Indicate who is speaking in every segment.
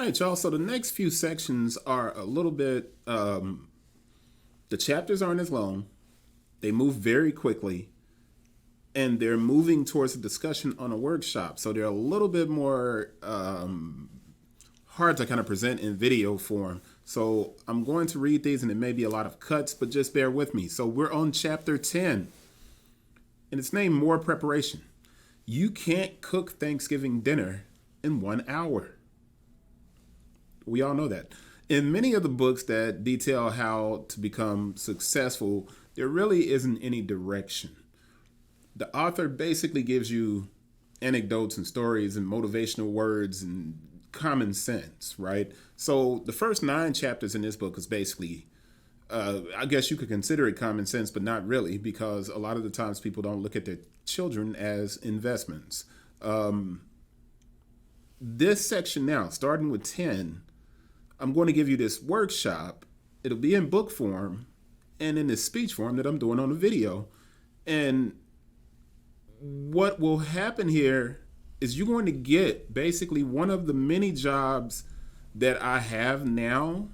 Speaker 1: All right, y'all. So the next few sections are a little bit, the chapters aren't as long, they move very quickly, and they're moving towards a discussion on a workshop. So they're a little bit more hard to kind of present in video form. So I'm going to read these, and it may be a lot of cuts, but just bear with me. So we're on chapter 10, and it's named More Preparation. You can't cook Thanksgiving dinner in 1 hour. We all know that. In many of the books that detail how to become successful, there really isn't any direction. The author basically gives you anecdotes and stories and motivational words and common sense, right? So the first 9 chapters in this book is basically, I guess you could consider it common sense, but not really, because a lot of the times people don't look at their children as investments. This section now, starting with 10, I'm going to give you this workshop. It'll be in book form and in this speech form that I'm doing on the video. And what will happen here is you're going to get basically one of the many jobs that I have now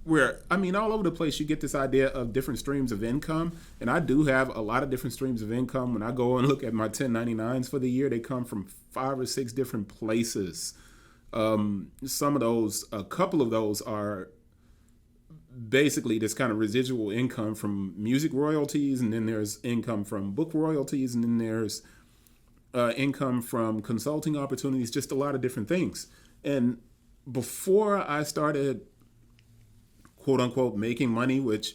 Speaker 1: where, I mean, all over the place, you get this idea of different streams of income. And I do have a lot of different streams of income. When I go and look at my 1099s for the year, they come from 5 or 6 different places. Some of those, a couple of those are basically this kind of residual income from music royalties, and then there's income from book royalties, and then there's income from consulting opportunities, just a lot of different things. And before I started, quote unquote, making money, which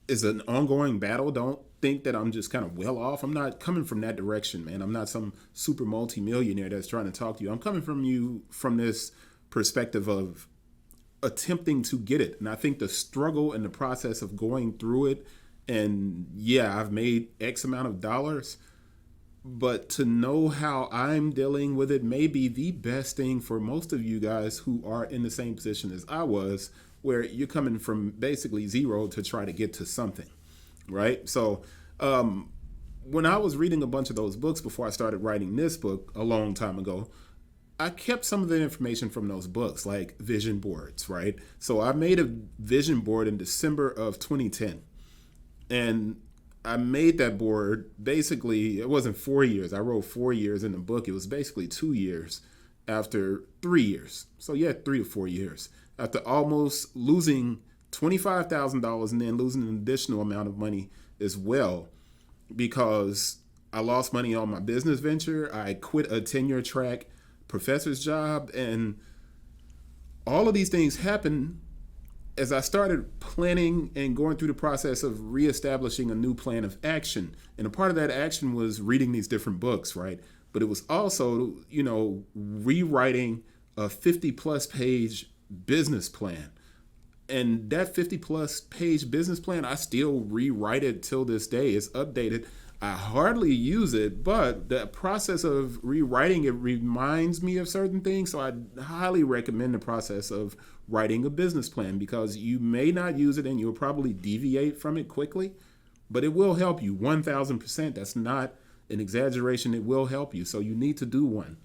Speaker 1: is an ongoing battle, don't think that I'm just kind of well off. I'm not coming from that direction, man. I'm not some super multimillionaire that's trying to talk to you. I'm coming from you from this perspective of attempting to get it. And I think the struggle and the process of going through it, and yeah, I've made X amount of dollars, but to know how I'm dealing with it may be the best thing for most of you guys who are in the same position as I was, where you're coming from basically zero to try to get to something, right? So when I was reading a bunch of those books before I started writing this book a long time ago, I kept some of the information from those books, like vision boards, right? So I made a vision board in December of 2010. And I made that board basically, it wasn't 4 years. I wrote 4 years in the book. It was basically 2 years after 3 years. So yeah, 3 to 4 years. After almost losing $25,000 and then losing an additional amount of money as well, because I lost money on my business venture. I quit a tenure track professor's job, and all of these things happened as I started planning and going through the process of reestablishing a new plan of action. And a part of that action was reading these different books, right? But it was also, rewriting a 50 plus page business plan. And that 50 plus page business plan, I still rewrite it till this day. It's updated. I hardly use it, but the process of rewriting it reminds me of certain things. So I highly recommend the process of writing a business plan, because you may not use it and you'll probably deviate from it quickly, but it will help you 1000%. That's not an exaggeration. It will help you. So you need to do one.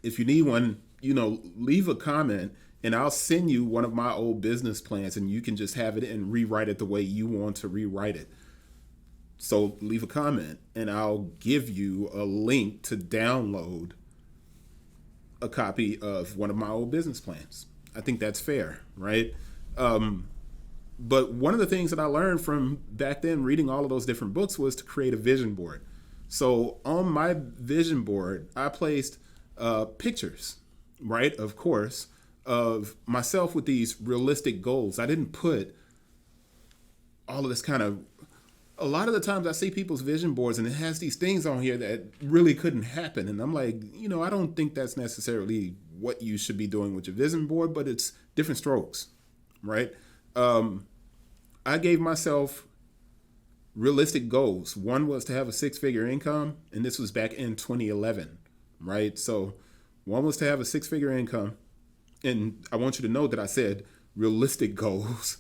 Speaker 1: If you need one, leave a comment and I'll send you one of my old business plans, and you can just have it and rewrite it the way you want to rewrite it. So leave a comment and I'll give you a link to download a copy of one of my old business plans. I think that's fair, right? But one of the things that I learned from back then reading all of those different books was to create a vision board. So on my vision board, I placed pictures, right, of course, of myself with these realistic goals. I didn't put all of this kind of, a lot of the times I see people's vision boards and it has these things on here that really couldn't happen. And I'm like, I don't think that's necessarily what you should be doing with your vision board, but it's different strokes, right? I gave myself realistic goals. One was to have a 6-figure income, and this was back in 2011, right? So one was to have a 6-figure income. And I want you to know that I said realistic goals.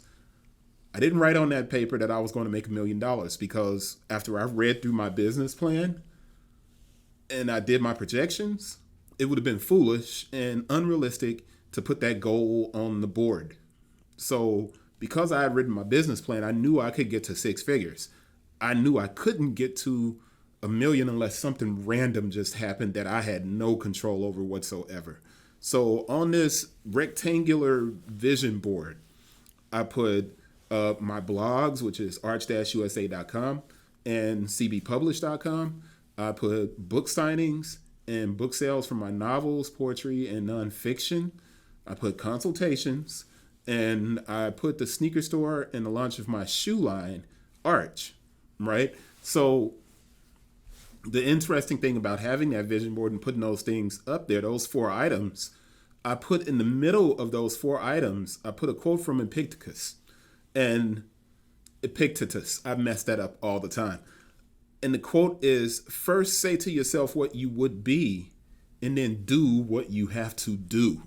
Speaker 1: I didn't write on that paper that I was going to make $1 million, because after I read through my business plan and I did my projections, it would have been foolish and unrealistic to put that goal on the board. So because I had written my business plan, I knew I could get to six figures. I knew I couldn't get to a million unless something random just happened that I had no control over whatsoever. So on this rectangular vision board, I put my blogs, which is arch-usa.com and cbpublish.com. I put book signings and book sales for my novels, poetry, and nonfiction. I put consultations, and I put the sneaker store and the launch of my shoe line, Arch, right? So the interesting thing about having that vision board and putting those things up there, those four items, I put in the middle of those four items, I put a quote from Epictetus. And Epictetus, I mess that up all the time. And the quote is, first say to yourself what you would be, and then do what you have to do.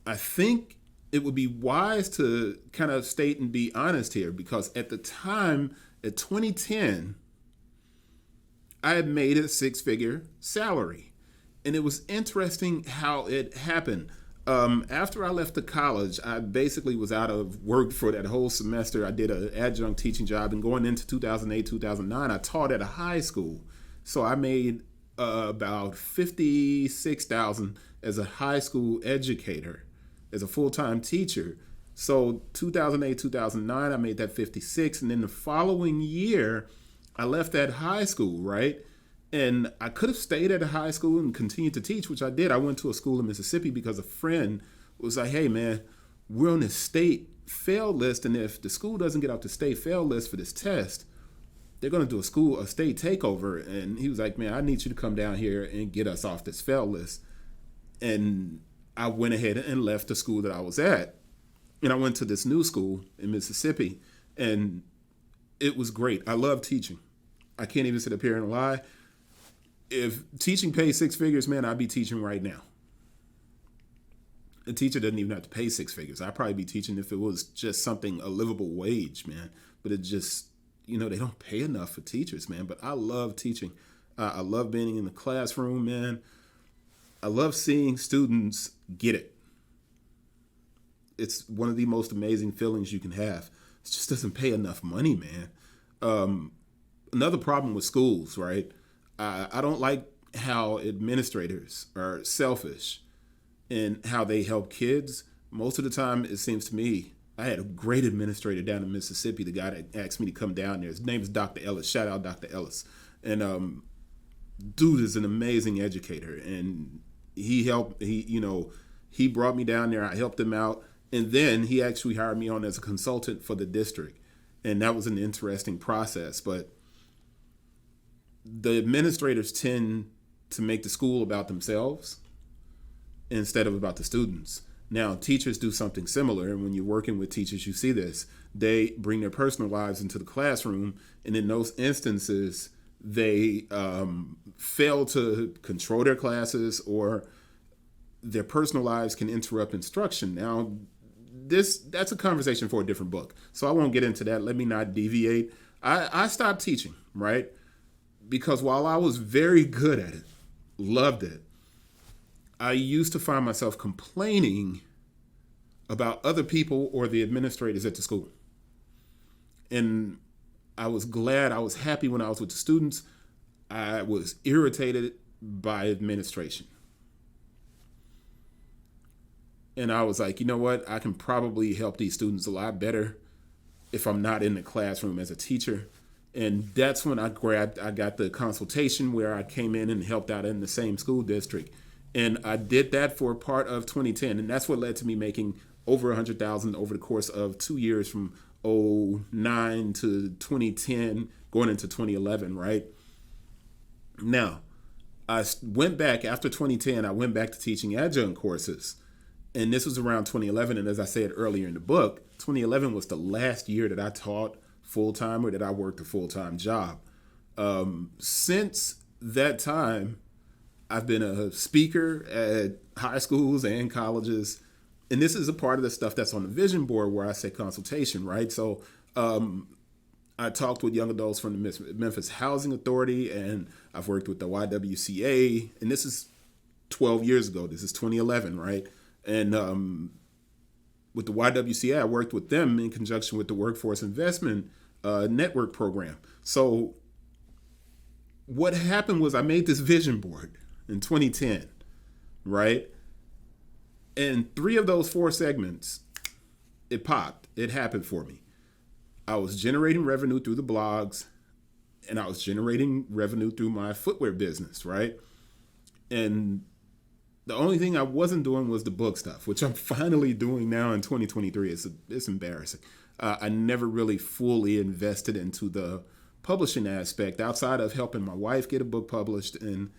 Speaker 1: I think it would be wise to kind of state and be honest here, because at the time, at 2010, I had made a six-figure salary. And it was interesting how it happened. After I left the college, I basically was out of work for that whole semester. I did an adjunct teaching job, and going into 2008, 2009, I taught at a high school. So I made about $56,000 as a high school educator, as a full-time teacher. So 2008, 2009, I made that 56, and then the following year, I left that high school, right? And I could have stayed at a high school and continued to teach, which I did. I went to a school in Mississippi because a friend was like, hey, man, we're on this state fail list. And if the school doesn't get off the state fail list for this test, they're going to do a state takeover. And he was like, man, I need you to come down here and get us off this fail list. And I went ahead and left the school that I was at. And I went to this new school in Mississippi. And it was great. I love teaching. I can't even sit up here and lie. If teaching pays six figures, man, I'd be teaching right now. A teacher doesn't even have to pay six figures. I'd probably be teaching if it was just something, a livable wage, man. But it just, they don't pay enough for teachers, man. But I love teaching. I love being in the classroom, man. I love seeing students get it. It's one of the most amazing feelings you can have. It just doesn't pay enough money, man. Another problem with schools, right? I don't like how administrators are selfish in how they help kids. Most of the time, it seems to me, I had a great administrator down in Mississippi, the guy that asked me to come down there. His name is Dr. Ellis. Shout out Dr. Ellis. And dude is an amazing educator. And he brought me down there. I helped him out. And then he actually hired me on as a consultant for the district. And that was an interesting process. But the administrators tend to make the school about themselves instead of about the students. Now, teachers do something similar, and when you're working with teachers, you see this. They bring their personal lives into the classroom, and in those instances, they fail to control their classes, or their personal lives can interrupt instruction. Now, that's a conversation for a different book, so I won't get into that. Let me not deviate. I stopped teaching, right? Because while I was very good at it, loved it, I used to find myself complaining about other people or the administrators at the school. And I was happy when I was with the students. I was irritated by administration. And I was like, you know what? I can probably help these students a lot better if I'm not in the classroom as a teacher. And that's when I got the consultation where I came in and helped out in the same school district. And I did that for part of 2010. And that's what led to me making over $100,000 over the course of 2 years from 2009 to 2010, going into 2011, right? Now, I went back after 2010, I went back to teaching adjunct courses. And this was around 2011. And as I said earlier in the book, 2011 was the last year that I taught full-time or that I worked a full-time job. Since that time, I've been a speaker at high schools and colleges. And this is a part of the stuff that's on the vision board where I say consultation, right? So I talked with young adults from the Memphis Housing Authority, and I've worked with the YWCA. And this is 12 years ago. This is 2011, right? And with the YWCA, I worked with them in conjunction with the Workforce Investment Network program. So what happened was I made this vision board in 2010, right? And 3 of those 4 segments, it popped. It happened for me. I was generating revenue through the blogs, and I was generating revenue through my footwear business, right? And the only thing I wasn't doing was the book stuff, which I'm finally doing now in 2023. It's embarrassing. I never really fully invested into the publishing aspect outside of helping my wife get a book published and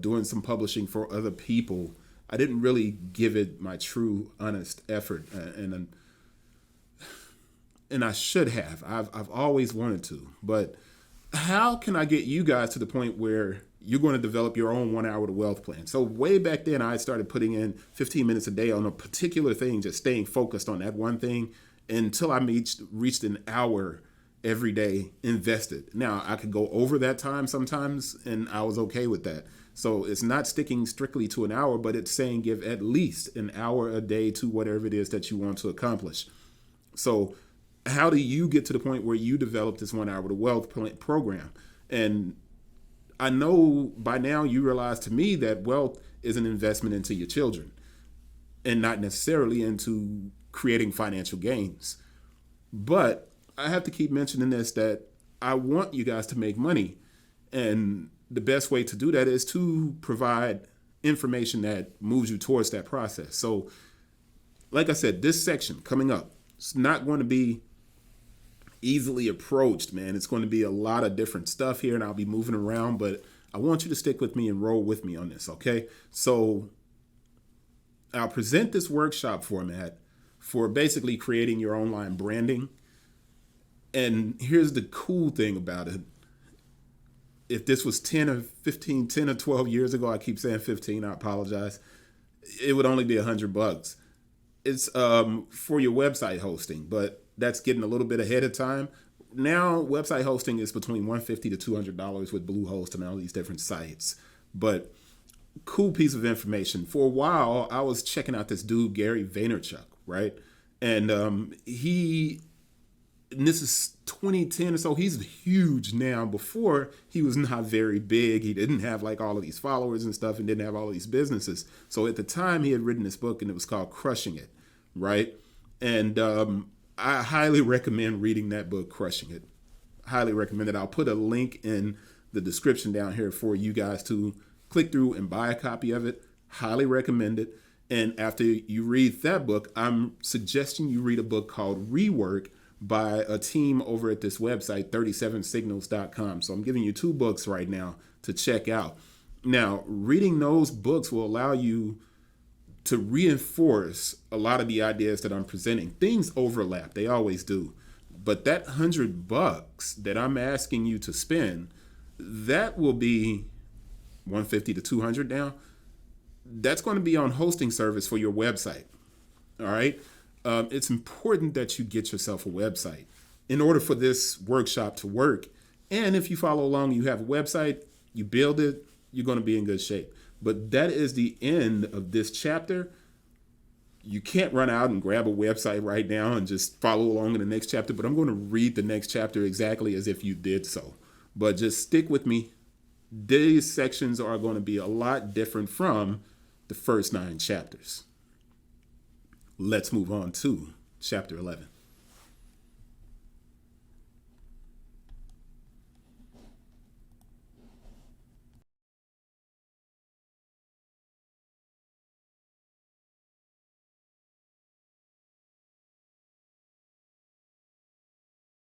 Speaker 1: doing some publishing for other people. I didn't really give it my true, honest effort, and I should have. I've always wanted to, but how can I get you guys to the point where you're going to develop your own 1 hour to wealth plan? So way back then, I started putting in 15 minutes a day on a particular thing, just staying focused on that one thing until I reached an hour every day invested. Now, I could go over that time sometimes, and I was okay with that. So it's not sticking strictly to an hour, but it's saying give at least an hour a day to whatever it is that you want to accomplish. So how do you get to the point where you develop this 1 hour to wealth program? And I know by now you realize to me that wealth is an investment into your children and not necessarily into creating financial gains. But I have to keep mentioning this, that I want you guys to make money. And the best way to do that is to provide information that moves you towards that process. So like I said, this section coming up, it's not going to be easily approached, man. It's going to be a lot of different stuff here, and I'll be moving around, but I want you to stick with me and roll with me on this, okay? So I'll present this workshop format for basically creating your online branding. And here's the cool thing about it. If this was 10 or 12 years ago, I keep saying 15, I apologize, it would only be $100. It's for your website hosting, but that's getting a little bit ahead of time. Now, website hosting is between $150 to $200 with Bluehost and all these different sites. But cool piece of information. For a while, I was checking out this dude, Gary Vaynerchuk, right? And this is 2010 or so. He's huge now. Before, he was not very big. He didn't have like all of these followers and stuff and didn't have all of these businesses. So at the time, he had written this book and it was called Crushing It, right? And I highly recommend reading that book, Crushing It. Highly recommend it. I'll put a link in the description down here for you guys to click through and buy a copy of it. Highly recommend it. And after you read that book, I'm suggesting you read a book called Rework by a team over at this website, 37signals.com. So I'm giving you 2 books right now to check out. Now, reading those books will allow you to reinforce a lot of the ideas that I'm presenting. Things overlap, they always do. But that $100 that I'm asking you to spend, that will be $150 to $200 now. That's going to be on hosting service for your website. All right. It's important that you get yourself a website in order for this workshop to work. And if you follow along, you have a website, you build it, you're going to be in good shape. But that is the end of this chapter. You can't run out and grab a website right now and just follow along in the next chapter. But I'm going to read the next chapter exactly as if you did so. But just stick with me. These sections are going to be a lot different from the first 9 chapters. Let's move on to chapter 11.